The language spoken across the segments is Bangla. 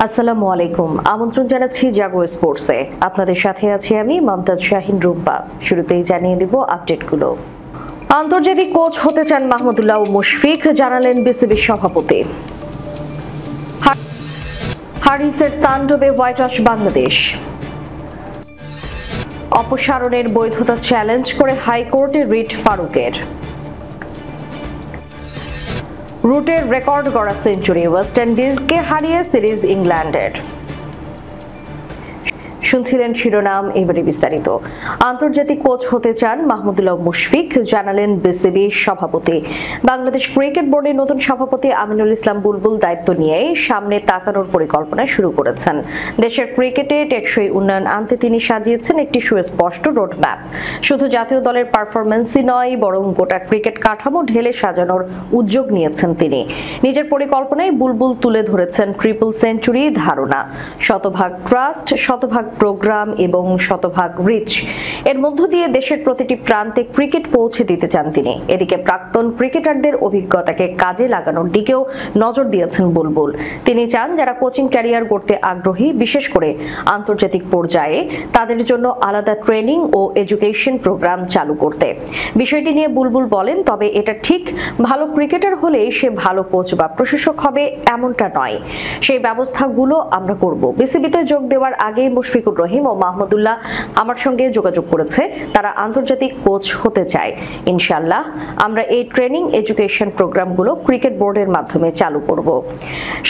আসসালামু আলাইকুম। আমন্ত্রণ জানাচ্ছি জাগো স্পোর্টসে। আপনাদের সাথে আছি আমি মমতাজ শাহিন রুম্পা। শুরুতেই জানিয়ে দিব আপডেটগুলো। আন্তর্জাতিক কোচ হতে চান মাহমুদুল্লাহ মুশফিক, জানালেন বিসিবির সভাপতি। হারিসের তাণ্ডবে হোয়াইট ওয়াশ বাংলাদেশ। অপসারণের বৈধতা চ্যালেঞ্জ করে হাইকোর্টে রিট ফারুকের। রুটের রেকর্ড গড়া সেঞ্চুরি, ওয়েস্ট ইন্ডিজকে হারিয়ে সিরিজ ইংল্যান্ডের। শুনছিলেন শিরোনাম, এবারে বিস্তারিত। আন্তর্জাতিক কোচ হতে চান মাহমুদুল্লাহ মুশফিক, জানালেন বিসিবি সভাপতি। বাংলাদেশ ক্রিকেট বোর্ডের নতুন সভাপতি আমিনুল ইসলাম বুলবুল দায়িত্ব নিয়ে সামনে তাকানোর পরিকল্পনা শুরু করেছেন। দেশের ক্রিকেটে টেকসই উন্নয়ন আনতে তিনি সাজিয়েছেন একটি সুস্পষ্ট রোডম্যাপ। শুধু জাতীয় দলের পারফরম্যান্সই নয়, বরং গোটা ক্রিকেট কাঠামো ঢেলে সাজানোর উদ্যোগ নিয়েছেন তিনি। নিজের পরিকল্পনায় বুলবুল তুলে ধরেছেন ট্রিপল সেঞ্চুরি ধারণা, শতভাগ ট্রাস্ট, শতভাগ প্রোগ্রাম এবং শতভাগ রিচ। এর মধ্য দিয়ে দেশের প্রতিটি প্রান্তে ক্রিকেট পৌঁছে দিতে চান তিনি। এদিকে প্রাক্তন ক্রিকেটারদের অভিজ্ঞতাকে কাজে লাগানোর দিকেও নজর দিয়েছেন বুলবুল। তিনি চান যারা কোচিং ক্যারিয়ার গড়তে আগ্রহী, বিশেষ করে আন্তর্জাতিক পর্যায়ে, তাদের জন্য আলাদা ট্রেনিং ও এডুকেশন প্রোগ্রাম চালু করতে। বিষয়টি নিয়ে বুলবুল বলেন, তবে এটা ঠিক ভালো ক্রিকেটার হলে সে ভালো কোচ বা প্রশাসক হবে এমনটা নয়। সেই ব্যবস্থাগুলো আমরা করব। বিসিবিতে যোগ দেওয়ার আগে মুশফিকুর রহিম ও মাহমুদুল্লাহ আমার সঙ্গে যোগাযোগ করেছে। তারা আন্তর্জাতিক কোচ হতে চায়। ইনশাআল্লাহ আমরা এই ট্রেনিং এডুকেশন প্রোগ্রামগুলো ক্রিকেট বোর্ডের মাধ্যমে চালু করব।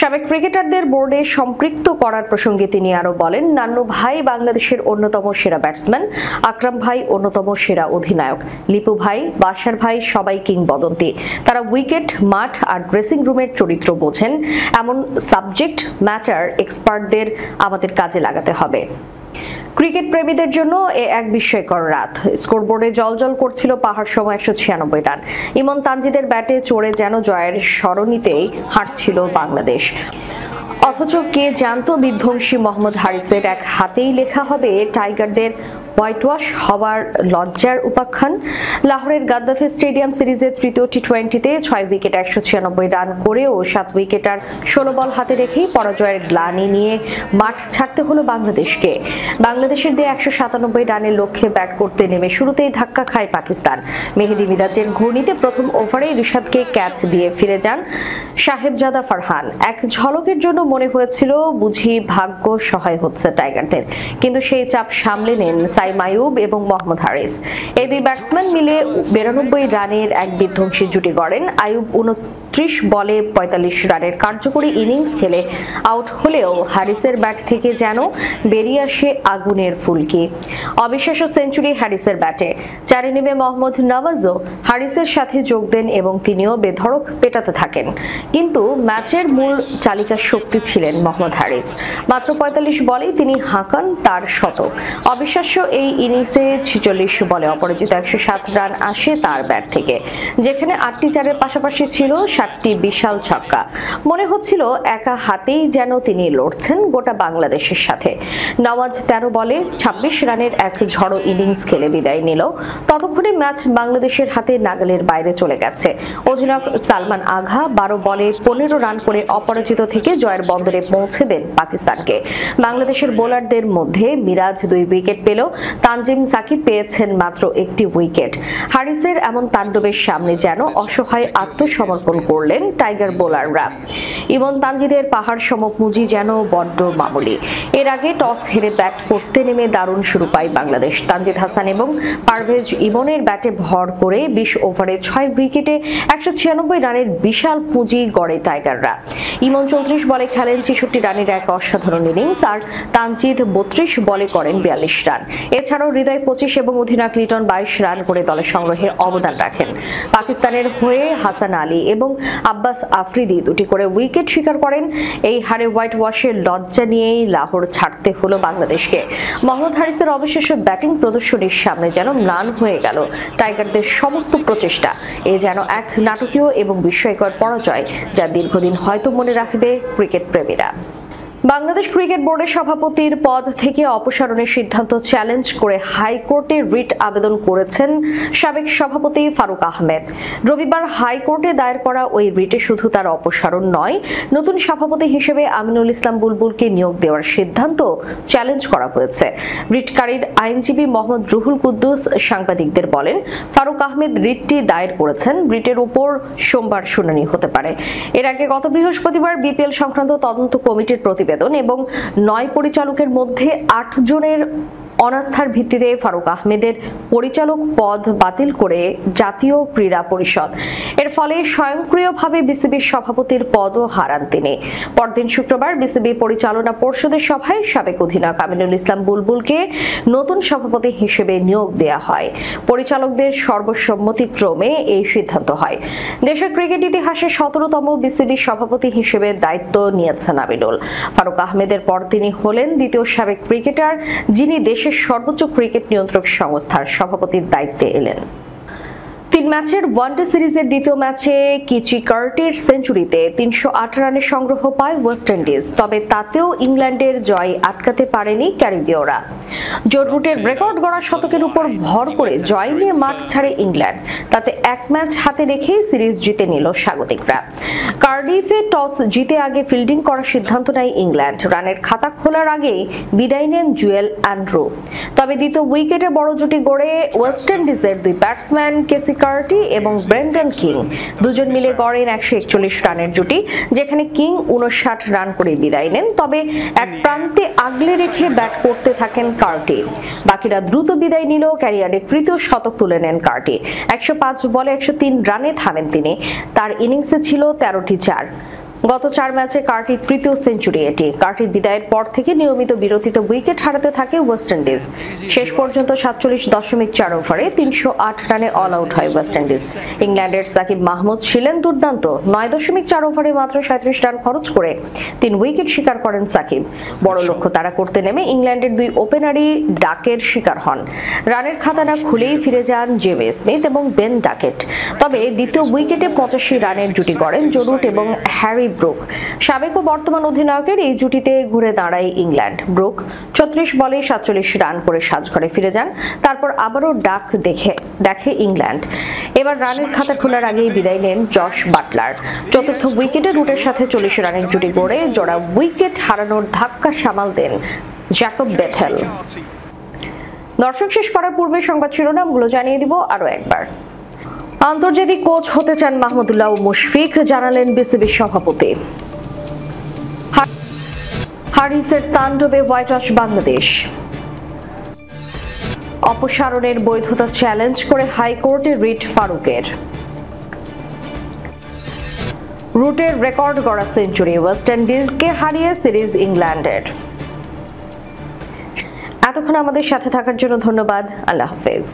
সাবেক ক্রিকেটারদের বোর্ডে সম্পৃক্ত করার প্রসঙ্গে তিনি আরো বলেন, নান্নু ভাই বাংলাদেশের অন্যতম সেরা ব্যাটসম্যান, আকরাম ভাই অন্যতম সেরা অধিনায়ক, লিপু ভাই, বাশার ভাই সবাই কিংবদন্তি। তারা উইকেট, মাঠ আর ড্রেসিং রুমের চরিত্র বোঝেন। এমন সাবজেক্ট ম্যাটার এক্সপার্টদের আমাদের কাজে লাগাতে হবে। ক্রিকেট প্রেমীদের জন্য এক বিস্ময়কর রাত। স্কোরবোর্ডে জলজল করছিল পাহাড় সম 196 রান। ইমন তানজিদের ব্যাটে চড়ে যেন জয়ের সরণিতেই হাঁটছিল বাংলাদেশ। অথচ কে জানতো বিধ্বংসী মোহাম্মদ হারিসের এক হাতেই লেখা হবে টাইগারদের হোয়াইট ওয়াশ হওয়ার লজ্জার উপাখ্যান। লাহোরের গাদ্দাফি স্টেডিয়াম সিরিজের তৃতীয় টি-20তে 6 উইকেট 196 রান করেও 7 উইকেটার 16 বল হাতে রেখেই পরাজয়ের গ্লানি নিয়ে মাঠ ছাড়তে হলো বাংলাদেশকে। বাংলাদেশের দিয়ে 197 রানের লক্ষ্যে ব্যাট করতে নেমে শুরুতেই ধাক্কা খায় পাকিস্তান। মেহেদি মিরাজের ঘূর্ণিতে প্রথম ওভারেই রিশাদকে ক্যাচ দিয়ে ফিরে যান সাহেবজাদা ফারহান। এক ঝলকের জন্য মনে হয়েছিল বুঝি ভাগ্য সহায় হচ্ছে টাইগারদের, কিন্তু সেই চাপ সামলে নেন সাইম আইয়ুব এবং মোহাম্মদ হারিস। এই দুই ব্যাটসম্যান মিলে 92 রানের এক বিধ্বংসী জুটি গড়েন। আইয়ুব 29 বলে 45 রানের কার্যকরী ইনিংস খেলে আউট হলেও হারিসের ব্যাট থেকে যেন বেরিয়ে আসে আগুনের ফুলকি। অবিশ্বাস্য সেঞ্চুরি হারিসের ব্যাটে। 4 নেমে মোহাম্মদ নওয়াজও হারিসের সাথে যোগ দেন এবং তিনিও বেধড়ক পেটাতে থাকেন। কিন্তু ম্যাচের মূল চালিকা শক্তি ছিলেন মোহাম্মদ হারিস। মাত্র 45 বলেই তিনি হাঁকান তার শতক। অবিশ্বাস্য এই ইনিংসে 46 বলে অপরাজিত 107 রান আসে তার ব্যাট থেকে, যেখানে 8টি চারের পাশাপাশি ছিল 7টি বিশাল ছক্কা। মনে হচ্ছিল একা হাতেই যেন তিনি লড়ছেন গোটা বাংলাদেশের সাথে। নওয়াজ 13 বলে 26 রানের এক ঝড়ো ইনিংস খেলে বিদায় নিল। ততক্ষণে ম্যাচ বাংলাদেশের হাতে নাগালের বাইরে চলে গেছে। অধিনায়ক সালমান আগা 12 বলে 15 রান করে অপরাজিত থেকে জয়ের বন্দরে পৌঁছে দেন পাকিস্তানকে। বাংলাদেশের বোলারদের মধ্যে মিরাজ 2 উইকেট পেল, তানজিম সাকিব পেয়েছেন মাত্র 1টি উইকেট। হারিসের এমন তাণ্ডবের সামনে যেন অসহায় আত্মসমর্পণ করলেন টাইগার বোলাররা। ইমন তানজিদের পাহাড় সম পুঁজি যেন বড্ড মামুলি। এর আগে টস হেরে ব্যাট করতে নেমে দারুণ শুরু পায় বাংলাদেশ। তানজিদ হাসান এবং পারভেজ ইমনের ব্যাটে ভর করে 20 ওভারে 6 উইকেটে 196 রানের বিশাল পুঁজি গড়ে টাইগাররা। ইমন 34 বলে খেলেন 66 রানের এক অসাধারণ ইনিংস, আর তানজিদ 32 বলে করেন 42 রান। এছাড়াও হৃদয় 25 এবং অধিনায়ক লিটন 22 রান করে দলের সংগ্রহে অবদান রাখেন। পাকিস্তানের হয়ে হাসান আলী এবং আব্বাস আফ্রিদি 2টি করে উইকেট শিকার করেন। এই হারে হোয়াইট ওয়াশের লজ্জা নিয়েই লাহোর ছাড়তে হলো বাংলাদেশকে। মোহাম্মদ হারিসের অবিশ্বাস্য ব্যাটিং প্রদর্শনীর সামনে যেন ম্লান হয়ে গেল টাইগারদের সমস্ত প্রচেষ্টা। এ যেন এক নাটকীয় এবং বিস্ময়কর পরাজয়, যা দীর্ঘদিন হয়তো মনে রাখবে ক্রিকেট প্রেমীরা। বাংলাদেশ ক্রিকেট বোর্ডের সভাপতির পদ থেকে অপসারণের সিদ্ধান্ত চ্যালেঞ্জ করে হাইকোর্টে রিট আবেদন করেছেন সাবেক সভাপতি ফারুক আহমেদ। রবিবার হাইকোর্টে দায়ের করা ওই রিটে শুধু তার অপসারণ নয়, নতুন সভাপতি হিসেবে আমিনুল ইসলাম বুলবুলকে নিয়োগ দেওয়ার সিদ্ধান্ত চ্যালেঞ্জ করা হয়েছে। রিটকারীর আইনজীবী মোহাম্মদ রুহুল কুদ্দুস সাংবাদিকদের বলেন, ফারুক আহমেদ রিটটি দায়ের করেছেন। রিটের উপর সোমবার শুনানি হতে পারে। এর আগে গত বৃহস্পতিবার বিপিএল সংক্রান্ত তদন্ত কমিটির প্রতিবেদন এবং 9 পরিচালকের মধ্যে 8 জনের অনাস্থার ভিত্তিতে ফারুক আহমেদের পরিচালক পদ বাতিল করে জাতীয় ক্রীড়া পরিষদ। এর ফলে স্বয়ংক্রিয়ভাবে বিসিবির সভাপতির পদও হারান তিনি। পরদিন শুক্রবার বিসিবি পরিচালনা পর্ষদের সভায় সাবেক অধিনায়ক আমিনুল ইসলাম বুলবুলকে নতুন সভাপতি হিসেবে নিয়োগ দেওয়া হয়। পরিচালকদের সর্বসম্মতিক্রমে এই সিদ্ধান্ত হয়। দেশের ক্রিকেট ইতিহাসে 17তম বিসিবি সভাপতি হিসেবে দায়িত্ব নিয়েছেন আমিনুল। ফারুক আহমেদের পর তিনি হলেন দ্বিতীয় সাবেক ক্রিকেটার যিনি দেশের সর্বোচ্চ ক্রিকেট নিয়ন্ত্রক সংস্থার সভাপতির দায়িত্বে এলেন। 3 ম্যাচের ওয়ানডে সিরিজের দ্বিতীয় ম্যাচে কিচি কার্টির সেঞ্চুরিতে 308 রানের সংগ্রহ পায় ওয়েস্ট ইন্ডিজ। তবে তাতেও ইংল্যান্ডের জয় আটকাতে পারেনি ক্যারিবীয়রা। জো রুটের রেকর্ড গড়া শতকের উপর ভর করে জয় নিয়ে মাঠ ছাড়ে ইংল্যান্ড। তাতে 1 ম্যাচ হাতে রেখেই সিরিজ জিতে নিল স্বাগতিকরা। কার্ডিফে টস জিতে আগে ফিল্ডিং করার সিদ্ধান্ত নেয় ইংল্যান্ড। রানের খাতা খোলার আগেই বিদায় নেন জুয়েল অ্যান্ড্রু। তবে দ্বিতীয় উইকেটে বড় জুটি গড়ে ওয়েস্ট ইন্ডিজের 2 ব্যাটসম্যান কেসি কার্টি এবং ব্রেন্ডন কিং দুজন মিলে গড়েন 141 রানের জুটি, যেখানে কিং 59 রান করে বিদায় নেন। তবে এক প্রান্তে আগলে রেখে ব্যাট করতে থাকেন কার্টি। বাকিরা দ্রুত বিদায় নিল। ক্যারিয়ারের তৃতীয় শতক তুলে নেন কার্টি। 105 বলে 103 রানে থামেন তিনি। তার ইনিংসে ছিল 13টি 4। গত 4 ম্যাচে কার্টির তৃতীয় সেঞ্চুরি এটি। কার্টির বিদায়ের পর থেকে নিয়মিত বিরতিতে উইকেট হারাতে থাকে ওয়েস্ট ইন্ডিজ। শেষ পর্যন্ত 47.4 ওভারে 308 রানে অল আউট হয় ওয়েস্ট ইন্ডিজ। ইংল্যান্ডের সাকিব মাহমুদ ছিলেন দুর্দান্ত। 9.4 ওভারে মাত্র 37 রান খরচ করে 3 উইকেট শিকার করেন সাকিব। বড় লক্ষ্য তাড়া করতে নেমে ইংল্যান্ডের 2 ওপেনারই ডাকের শিকার হন। রানের খাতা না খুলেই ফিরে যান জেমি স্মিথ এবং বেন ডাকেট। তবে দ্বিতীয় উইকেটে 85 রানের জুটি গড়েন জো রুট এবং হ্যারি ব্রুক। সাবেক ও বর্তমান অধিনায়কের এই জুটিতে ঘুরে দাঁড়ায় ইংল্যান্ড। ব্রুক 36 বলে 47 রান করে সাজঘরে ফিরে যান। তারপর আবারও ডাক দেখে ইংল্যান্ড। এবার রানের খাতা খোলার আগেই বিদায় নেন জশ বাটলার। চতুর্থ উইকেটে রুটের সাথে 40 রানের জুটি গড়ে জোড়া উইকেট হারানোর ধাক্কা সামাল দেন জ্যাকব বেথেল। দর্শক, শেষ করার পূর্বে সংবাদ শিরোনামগুলো জানিয়ে দিব আরো একবার। আন্তর্জাতিক কোচ হতে চান মাহমুদুল্লাহ মুশফিক, জানালেন বিসিবির সভাপতি। হারিসের তাণ্ডবে হোয়াইট ওয়াশ বাংলাদেশ। অপসারণের বৈধতা চ্যালেঞ্জ করে হাইকোর্টে রিট ফারুকের। রুটের রেকর্ড গড়া সেঞ্চুরি, ওয়েস্ট ইন্ডিজকে হারিয়ে সিরিজ ইংল্যান্ডের। এতক্ষণ আমাদের সাথে থাকার জন্য ধন্যবাদ। আল্লাহ হাফেজ।